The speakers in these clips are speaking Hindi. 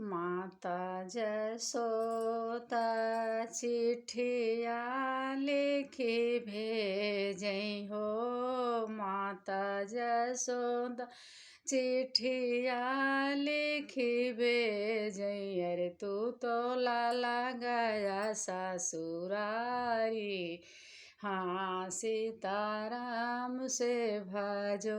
माता जसोदा चिट्ठिया लिखी भेजई हो। माता जसोदा चिट्ठिया लिखी भेजई। अरे तू तो लाला गया ससुरारी। हाँ सीताराम से भजो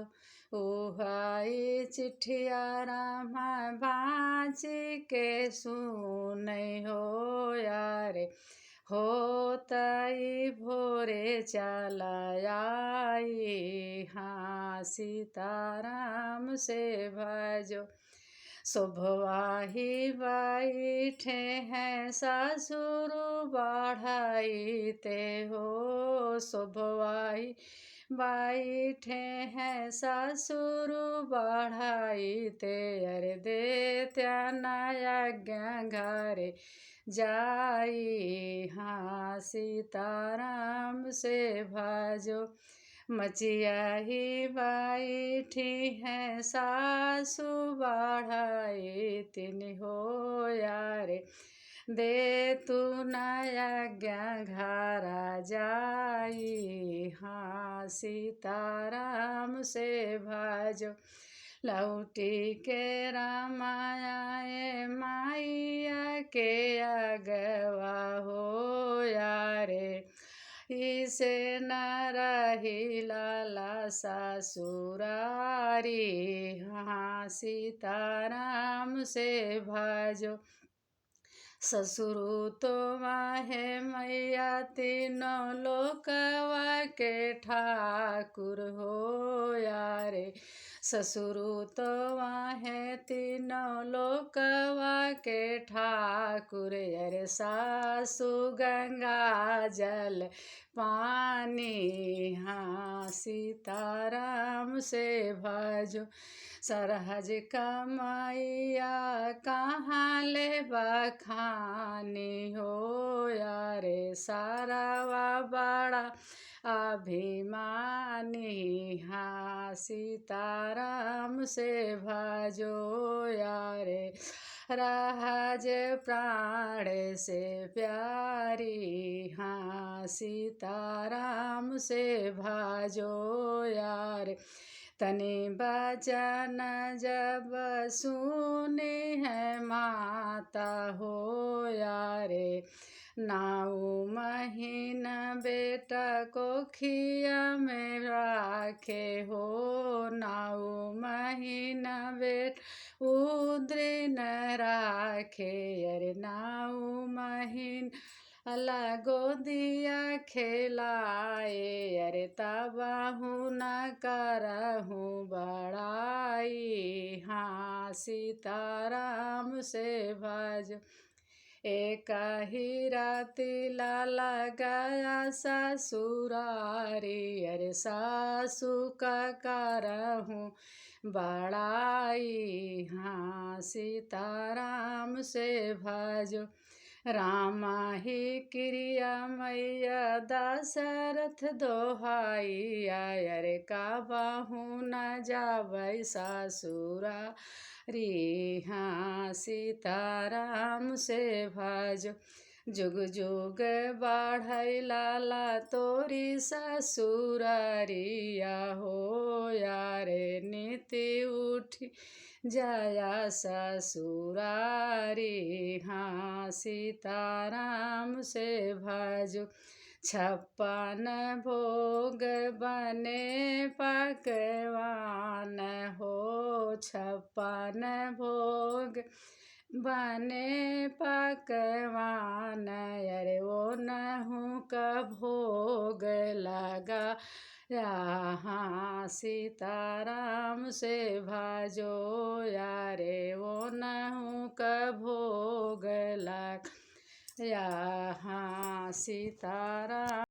उहाई चिट्ठिया रामा बाँच के सुनई हो। यारे हो तई भोरे चला आई। हाँ सीताराम से भजो। शोभवाही बैठे हैं ससुर बढ़ाई ते हो। शोभवाही बैठे हैं ससुर बढ़ाई ते। अरे दे त्याज्ञा घरे जाई। हाँ सीताराम से भजो। मचिया ही बैठी हैं सासु बढ़ाई तिन हो। यारे दे तू नयाज्ञा घरा जाई। हाँ सीताराम से भजो। लौटी के रामाया माइया के अगवा हो। यारे इसे न रही लाला ससुरारी। हाँ सीताराम से भजो। ससुरु तो माहे मैया तीनों लोकवा के ठाकुर हो। यारे ससुरु तो माहे तीनों लोकवा के ठाकुर। अरे सासु गंगा जल पानी। हाँ सीताराम से भजो। सरहज कमाइया कहाँ ले बखानी हो। यारे सारावा बड़ा अभिमानी। हाँ सीताराम से भजो। यारे राज प्राण से प्यारी। हाँ सीताराम से भजो। यार तनि बचन जब सुनी है माता हो। यारे 9 महीना बेटा को खिया में राखे हो। 9 महीना बेटा उद्र न राखे। अरे 9 महीना अलगो दिया खेलाए। अरे तबाहू न करहूँ बड़ाई। हाँ सीताराम से भजो। एक ही राति लाला गया ससुरारी। अरे सासु का करहूँ बड़ाई। हाँ सीताराम से भजो। रामा ही क्रिया मैया दशरथ दोहाई। अरे काबहू न जावै ससुरा री। हाँ सीताराम से भजो। जुग जुग बढ़ई लाला तोरी ससुरारिया हो। यारे नीति उठी जया ससुरारी। हाँ सीताराम से भजो। 56 भोग बने पकवान हो। 56 भोग बने पकवान। अरे वो नहु का भोग लगा। यहाँ सीताराम से भजो। यारे वो नहु का भोग लगा। यहाँ सीताराम।